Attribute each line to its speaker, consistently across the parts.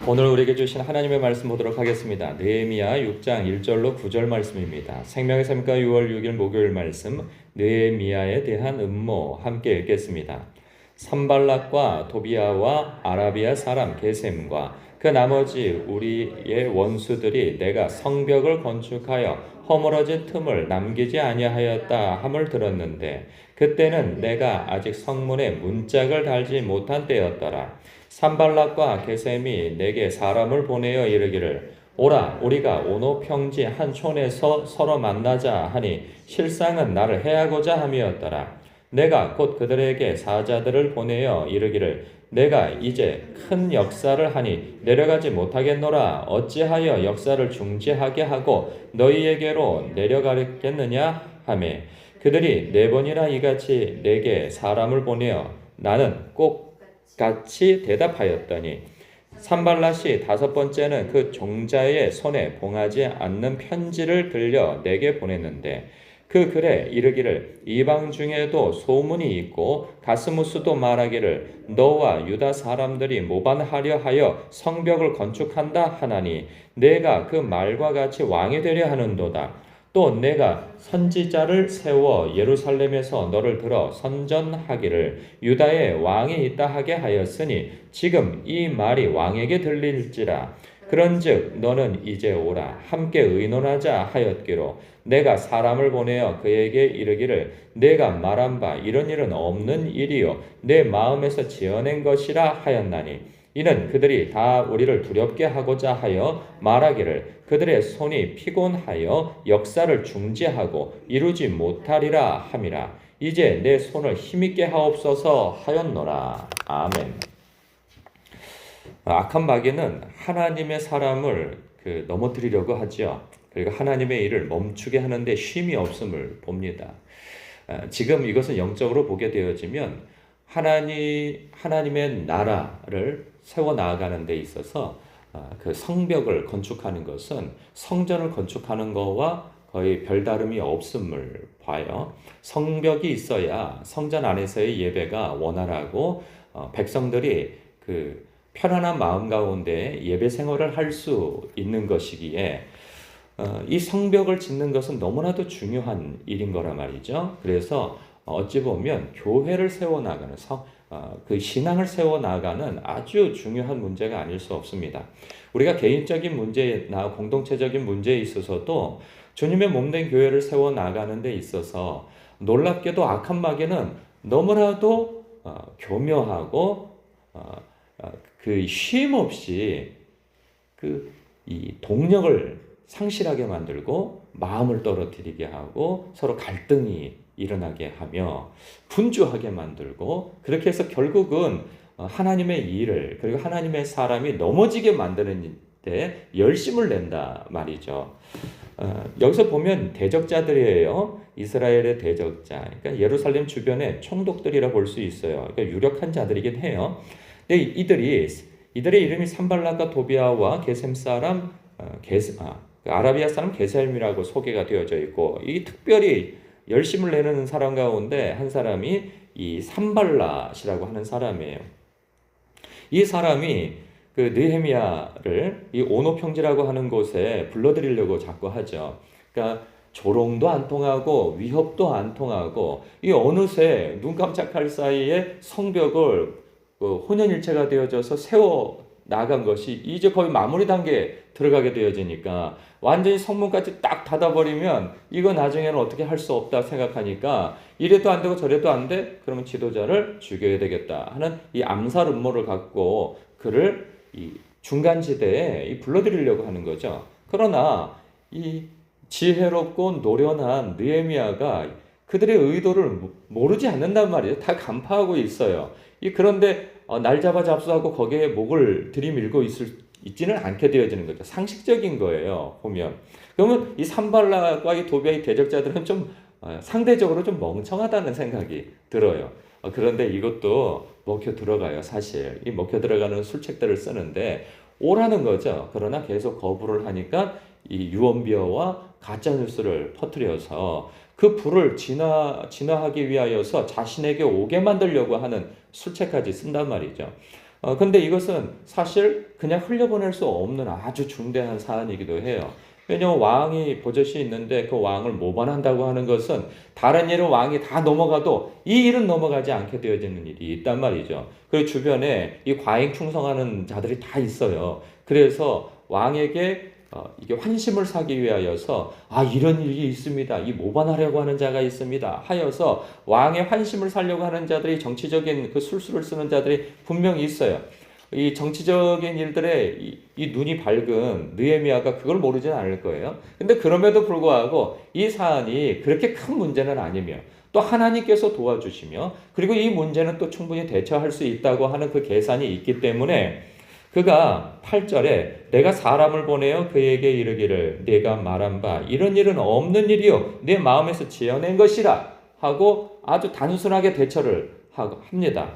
Speaker 1: 오늘 우리에게 주신 하나님의 말씀 보도록 하겠습니다. 느헤미야 6장 1절로 9절 말씀입니다. 생명의 샘가 6월 6일 목요일 말씀 느헤미야에 대한 음모 함께 읽겠습니다. 산발락과 도비아와 아라비아 사람 게셈과 그 나머지 우리의 원수들이 내가 성벽을 건축하여 허물어진 틈을 남기지 아니하였다 함을 들었는데 그때는 내가 아직 성문에 문짝을 달지 못한 때였더라. 산발락과 게셈이 내게 사람을 보내어 이르기를 오라 우리가 오노 평지 한 촌에서 서로 만나자 하니 실상은 나를 해하고자 함이었더라. 내가 곧 그들에게 사자들을 보내어 이르기를 내가 이제 큰 역사를 하니 내려가지 못하겠노라. 어찌하여 역사를 중지하게 하고 너희에게로 내려가겠느냐 하매 그들이 4번이나 이같이 내게 사람을 보내어 나는 꼭 같이 대답하였더니 산발랏이 5번째는 그 종자의 손에 봉하지 않는 편지를 들려 내게 보냈는데 그 글에 이르기를 이방 중에도 소문이 있고 가스무스도 말하기를 너와 유다 사람들이 모반하려 하여 성벽을 건축한다 하나니 내가 그 말과 같이 왕이 되려 하는도다. 또 내가 선지자를 세워 예루살렘에서 너를 들어 선전하기를 유다에 왕이 있다 하게 하였으니 지금 이 말이 왕에게 들릴지라. 그런즉 너는 이제 오라 함께 의논하자 하였기로 내가 사람을 보내어 그에게 이르기를 내가 말한 바 이런 일은 없는 일이요 내 마음에서 지어낸 것이라 하였나니 이는 그들이 다 우리를 두렵게 하고자 하여 말하기를 그들의 손이 피곤하여 역사를 중지하고 이루지 못하리라 함이라. 이제 내 손을 힘있게 하옵소서 하였노라. 아멘. 악한 마귀는 하나님의 사람을 넘어뜨리려고 하죠. 그리고 하나님의 일을 멈추게 하는데 쉼이 없음을 봅니다. 지금 이것은 영적으로 보게 되어지면 하나님의 나라를 세워 나아가는 데 있어서 그 성벽을 건축하는 것은 성전을 건축하는 것과 거의 별다름이 없음을 봐요. 성벽이 있어야 성전 안에서의 예배가 원활하고 백성들이 그 편안한 마음 가운데 예배 생활을 할 수 있는 것이기에 이 성벽을 짓는 것은 너무나도 중요한 일인 거란 말이죠. 그래서 어찌 보면 교회를 세워나가는 그 신앙을 세워나가는 아주 중요한 문제가 아닐 수 없습니다. 우리가 개인적인 문제나 공동체적인 문제에 있어서도 주님의 몸된 교회를 세워나가는 데 있어서 놀랍게도 악한 마귀는 너무나도 교묘하고 그 쉼 없이 이 동력을 상실하게 만들고 마음을 떨어뜨리게 하고 서로 갈등이 일어나게 하며 분주하게 만들고 그렇게 해서 결국은 하나님의 일을 그리고 하나님의 사람이 넘어지게 만드는 데 열심을 낸다 말이죠. 여기서 보면 대적자들이에요. 이스라엘의 대적자. 그러니까 예루살렘 주변의 총독들이라 볼 수 있어요. 그러니까 유력한 자들이긴 해요. 근데 이들의 이름이 산발락과 도비아와 게셈 사람 아라비아 사람 게셈이라고 소개가 되어져 있고 이 특별히 열심을 내는 사람 가운데 한 사람이 이 산발랏이라고 하는 사람이에요. 이 사람이 그 느헤미야를 이 오노 평지라고 하는 곳에 불러들이려고 자꾸 하죠. 그러니까 조롱도 안 통하고 위협도 안 통하고 이 어느새 눈 깜짝할 사이에 성벽을 혼연일체가 되어져서 세워 나간 것이 이제 거의 마무리 단계에 들어가게 되어지니까 완전히 성문까지 딱 닫아버리면 이거 나중에는 어떻게 할 수 없다 생각하니까 이래도 안 되고 저래도 안 돼? 그러면 지도자를 죽여야 되겠다 하는 이 암살 음모를 갖고 그를 이 중간지대에 불러들이려고 하는 거죠. 그러나 이 지혜롭고 노련한 느헤미야가 그들의 의도를 모르지 않는단 말이에요. 다 간파하고 있어요. 그런데 날 잡아 잡수하고 거기에 목을 들이밀고 있지는 않게 되어지는 거죠. 상식적인 거예요. 보면. 그러면 이 산발락과 이 도비아의 대적자들은 좀 상대적으로 좀 멍청하다는 생각이 들어요. 그런데 이것도 먹혀 들어가요. 사실 이 먹혀 들어가는 술책들을 쓰는데 오라는 거죠. 그러나 계속 거부를 하니까 이 유언비어와 가짜 뉴스를 퍼뜨려서 그 불을 진화하기 위하여서 자신에게 오게 만들려고 하는 술책까지 쓴단 말이죠. 근데 이것은 사실 그냥 흘려보낼 수 없는 아주 중대한 사안이기도 해요. 왜냐하면 왕이 버젓이 있는데 그 왕을 모반한다고 하는 것은 다른 일은 왕이 다 넘어가도 이 일은 넘어가지 않게 되어지는 일이 있단 말이죠. 그리고 주변에 이 과잉 충성하는 자들이 다 있어요. 그래서 왕에게 이게 환심을 사기 위하여서 이런 일이 있습니다. 이 모반하려고 하는 자가 있습니다. 하여서 왕의 환심을 사려고 하는 자들이 정치적인 그 술수를 쓰는 자들이 분명히 있어요. 이 정치적인 일들에 이 눈이 밝은 느헤미야가 그걸 모르지는 않을 거예요. 근데 그럼에도 불구하고 이 사안이 그렇게 큰 문제는 아니며 또 하나님께서 도와주시며 그리고 이 문제는 또 충분히 대처할 수 있다고 하는 그 계산이 있기 때문에 그가 8절에 내가 사람을 보내어 그에게 이르기를 네가 말한 바 이런 일은 없는 일이요 네 마음에서 지어낸 것이라 하고 아주 단순하게 대처를 합니다.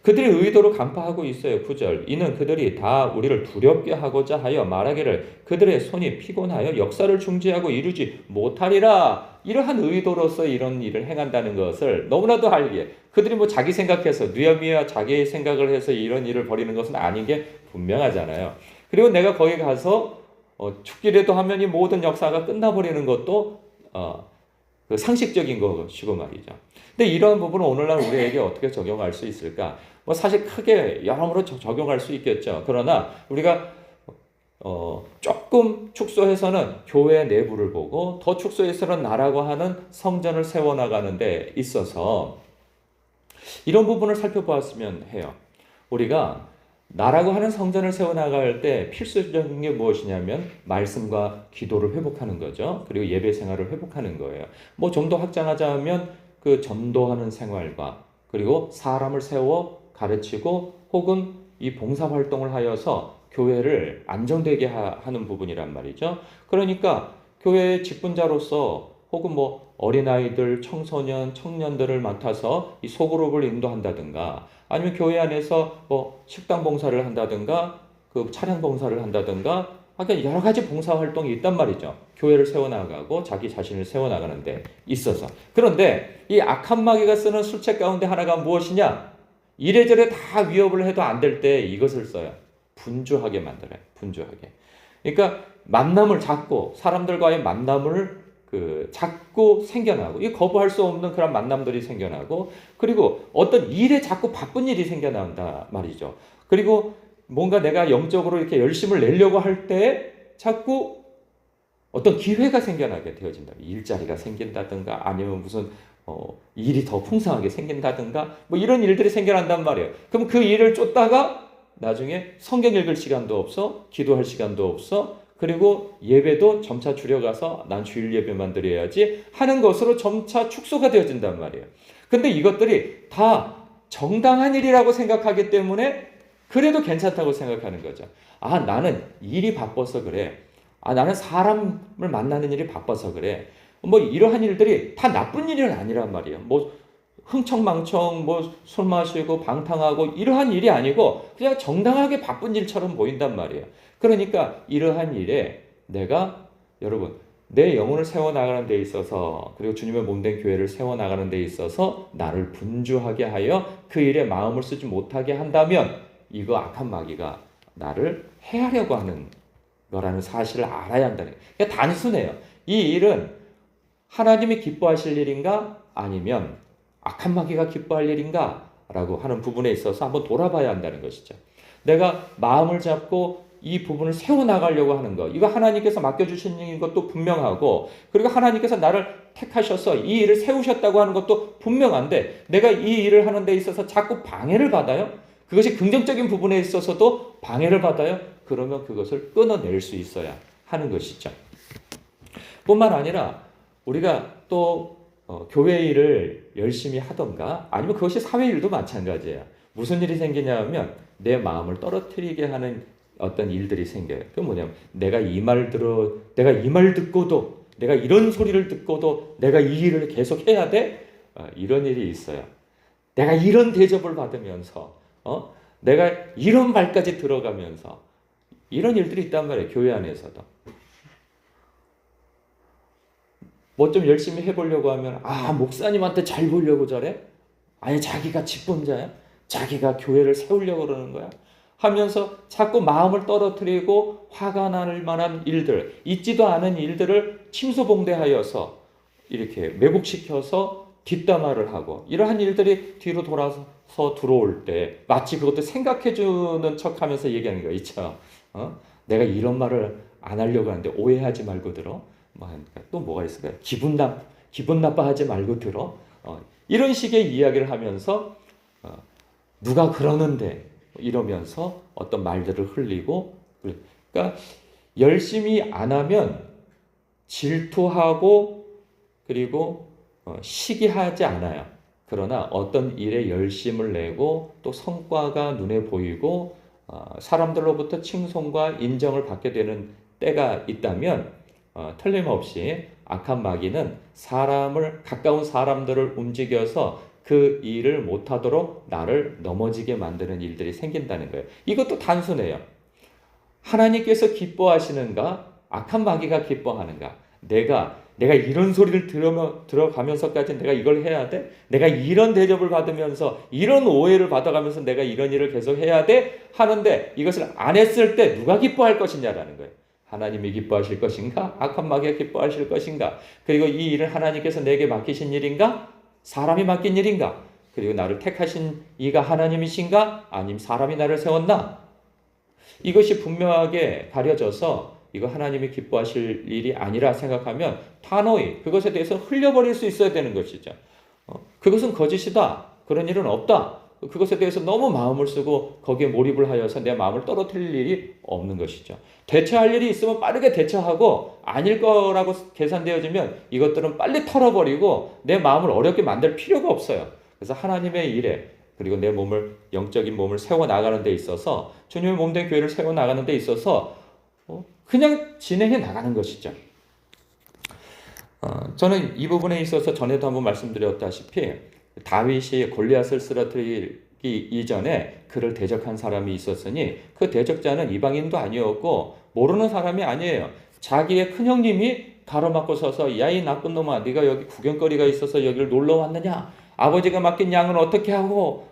Speaker 1: 그들이 의도로 간파하고 있어요. 9절 이는 그들이 다 우리를 두렵게 하고자 하여 말하기를 그들의 손이 피곤하여 역사를 중지하고 이루지 못하리라 이러한 의도로서 이런 일을 행한다는 것을 너무나도 알기에 그들이 뭐 자기 생각해서 느헤미야 자기 생각을 해서 이런 일을 벌이는 것은 아닌 게 분명하잖아요. 그리고 내가 거기 가서 죽기라도 하면 이 모든 역사가 끝나버리는 것도 그 상식적인 것이고 말이죠. 근데 이러한 부분은 오늘날 우리에게 어떻게 적용할 수 있을까? 뭐 사실 크게 여러모로 적용할 수 있겠죠. 그러나 우리가 조금 축소해서는 교회 내부를 보고 더 축소해서는 나라고 하는 성전을 세워나가는 데 있어서 이런 부분을 살펴보았으면 해요. 우리가 나라고 하는 성전을 세워나갈 때 필수적인 게 무엇이냐면 말씀과 기도를 회복하는 거죠. 그리고 예배 생활을 회복하는 거예요. 뭐 좀 더 확장하자면 그 전도하는 생활과 그리고 사람을 세워 가르치고 혹은 이 봉사활동을 하여서 교회를 안정되게 하는 부분이란 말이죠. 그러니까 교회의 직분자로서 혹은 뭐 어린아이들, 청소년, 청년들을 맡아서 이 소그룹을 인도한다든가 아니면 교회 안에서 뭐 식당 봉사를 한다든가 그 차량 봉사를 한다든가 그러니까 여러 가지 봉사 활동이 있단 말이죠. 교회를 세워나가고 자기 자신을 세워나가는 데 있어서. 그런데 이 악한 마귀가 쓰는 술책 가운데 하나가 무엇이냐? 이래저래 다 위협을 해도 안 될 때 이것을 써요. 분주하게 만들어요. 분주하게. 그러니까 만남을 잡고 사람들과의 만남을 자꾸 생겨나고 이 거부할 수 없는 그런 만남들이 생겨나고 그리고 어떤 일에 자꾸 바쁜 일이 생겨난다 말이죠. 그리고 뭔가 내가 영적으로 이렇게 열심을 내려고 할 때 자꾸 어떤 기회가 생겨나게 되어진다. 일자리가 생긴다든가 아니면 무슨 일이 더 풍성하게 생긴다든가 뭐 이런 일들이 생겨난단 말이에요. 그럼 그 일을 쫓다가 나중에 성경 읽을 시간도 없어, 기도할 시간도 없어, 그리고 예배도 점차 줄여가서 난 주일 예배만 드려야지 하는 것으로 점차 축소가 되어진단 말이에요. 근데 이것들이 다 정당한 일이라고 생각하기 때문에 그래도 괜찮다고 생각하는 거죠. 나는 일이 바빠서 그래. 나는 사람을 만나는 일이 바빠서 그래. 뭐 이러한 일들이 다 나쁜 일은 아니란 말이에요. 뭐 흥청망청 뭐 술 마시고 방탕하고 이러한 일이 아니고 그냥 정당하게 바쁜 일처럼 보인단 말이에요. 그러니까 이러한 일에 내가 여러분 내 영혼을 세워나가는 데 있어서 그리고 주님의 몸된 교회를 세워나가는 데 있어서 나를 분주하게 하여 그 일에 마음을 쓰지 못하게 한다면 이거 악한 마귀가 나를 해하려고 하는 거라는 사실을 알아야 한다는 거예요. 그러니까 단순해요. 이 일은 하나님이 기뻐하실 일인가 아니면 악한 마귀가 기뻐할 일인가 라고 하는 부분에 있어서 한번 돌아봐야 한다는 것이죠. 내가 마음을 잡고 이 부분을 세워나가려고 하는 것 이거 하나님께서 맡겨주신 것도 분명하고 그리고 하나님께서 나를 택하셔서 이 일을 세우셨다고 하는 것도 분명한데 내가 이 일을 하는 데 있어서 자꾸 방해를 받아요. 그것이 긍정적인 부분에 있어서도 방해를 받아요. 그러면 그것을 끊어낼 수 있어야 하는 것이죠. 뿐만 아니라 우리가 또 교회 일을 열심히 하던가 아니면 그것이 사회 일도 마찬가지예요. 무슨 일이 생기냐면 내 마음을 떨어뜨리게 하는 어떤 일들이 생겨요. 그게 뭐냐면 내가 이 말 듣고도 내가 이런 소리를 듣고도 내가 이 일을 계속 해야 돼? 이런 일이 있어요. 내가 이런 대접을 받으면서 내가 이런 말까지 들어가면서 이런 일들이 있단 말이에요. 교회 안에서도. 뭐 좀 열심히 해보려고 하면 목사님한테 잘 보려고 저래? 아니 자기가 직분자야? 자기가 교회를 세우려고 그러는 거야. 하면서 자꾸 마음을 떨어뜨리고 화가 날 만한 일들, 있지도 않은 일들을 침소봉대하여서 이렇게 매복시켜서 뒷담화를 하고, 이러한 일들이 뒤로 돌아서 들어올 때 마치 그것도 생각해주는 척하면서 얘기하는 거야. 있죠. 내가 이런 말을 안 하려고 하는데 오해하지 말고 들어. 또 뭐가 있을까요? 기분 나빠하지 말고 들어. 이런 식의 이야기를 하면서 누가 그러는데 이러면서 어떤 말들을 흘리고, 그러니까 열심히 안 하면 질투하고 그리고 시기하지 않아요. 그러나 어떤 일에 열심을 내고 또 성과가 눈에 보이고 사람들로부터 칭송과 인정을 받게 되는 때가 있다면 틀림없이 악한 마귀는 가까운 사람들을 움직여서 그 일을 못하도록 나를 넘어지게 만드는 일들이 생긴다는 거예요. 이것도 단순해요. 하나님께서 기뻐하시는가? 악한 마귀가 기뻐하는가? 내가 이런 소리를 들어가면서까지 내가 이걸 해야 돼? 내가 이런 대접을 받으면서 이런 오해를 받아가면서 내가 이런 일을 계속 해야 돼? 하는데 이것을 안 했을 때 누가 기뻐할 것이냐라는 거예요. 하나님이 기뻐하실 것인가? 악한 마귀가 기뻐하실 것인가? 그리고 이 일은 하나님께서 내게 맡기신 일인가? 사람이 맡긴 일인가? 그리고 나를 택하신 이가 하나님이신가? 아니면 사람이 나를 세웠나? 이것이 분명하게 가려져서 이거 하나님이 기뻐하실 일이 아니라 생각하면 단호히 그것에 대해서 흘려버릴 수 있어야 되는 것이죠. 그것은 거짓이다. 그런 일은 없다. 그것에 대해서 너무 마음을 쓰고 거기에 몰입을 하여서 내 마음을 떨어뜨릴 일이 없는 것이죠. 대처할 일이 있으면 빠르게 대처하고 아닐 거라고 계산되어지면 이것들은 빨리 털어버리고 내 마음을 어렵게 만들 필요가 없어요. 그래서 하나님의 일에 그리고 내 영적인 몸을 세워나가는 데 있어서 주님의 몸된 교회를 세워나가는 데 있어서 그냥 진행해 나가는 것이죠. 저는 이 부분에 있어서 전에도 한번 말씀드렸다시피 다윗이 골리앗을 쓰러뜨리기 이전에 그를 대적한 사람이 있었으니 그 대적자는 이방인도 아니었고 모르는 사람이 아니에요. 자기의 큰형님이 가로막고 서서 야 이 나쁜 놈아 네가 여기 구경거리가 있어서 여기를 놀러 왔느냐? 아버지가 맡긴 양은 어떻게 하고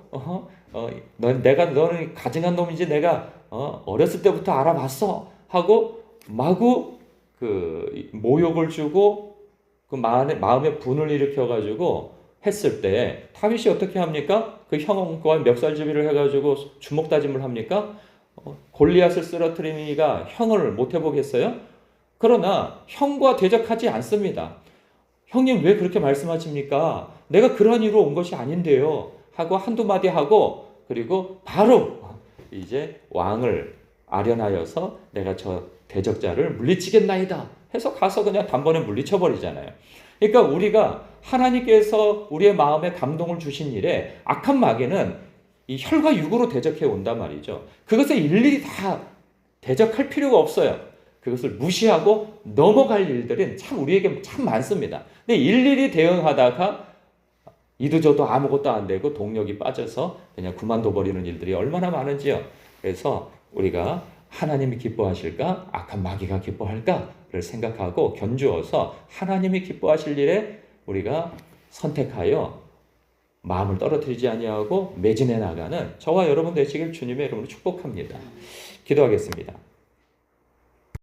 Speaker 1: 너는 가증한 놈인지 내가 어렸을 때부터 알아봤어 하고 마구 그 모욕을 주고 그 마음에 분을 일으켜가지고 했을 때 다윗이 어떻게 합니까? 그 형과 멱살잡이를 해가지고 주먹 다짐을 합니까? 골리앗을 쓰러뜨린 이가 형을 못 해보겠어요? 그러나 형과 대적하지 않습니다. 형님 왜 그렇게 말씀하십니까? 내가 그런 이유로 온 것이 아닌데요. 하고 한두 마디 하고 그리고 바로 이제 왕을 아련하여서 내가 저 대적자를 물리치겠나이다 해서 가서 그냥 단번에 물리쳐버리잖아요. 그러니까 우리가 하나님께서 우리의 마음에 감동을 주신 일에 악한 마귀는 이 혈과 육으로 대적해 온단 말이죠. 그것을 일일이 다 대적할 필요가 없어요. 그것을 무시하고 넘어갈 일들은 참 우리에게 참 많습니다. 근데 일일이 대응하다가 이도저도 아무것도 안 되고 동력이 빠져서 그냥 그만둬버리는 일들이 얼마나 많은지요. 그래서 우리가 하나님이 기뻐하실까? 악한 마귀가 기뻐할까?를 생각하고 견주어서 하나님이 기뻐하실 일에 우리가 선택하여 마음을 떨어뜨리지 아니하고 매진해 나가는 저와 여러분 되시길 주님의 이름으로 축복합니다. 기도하겠습니다.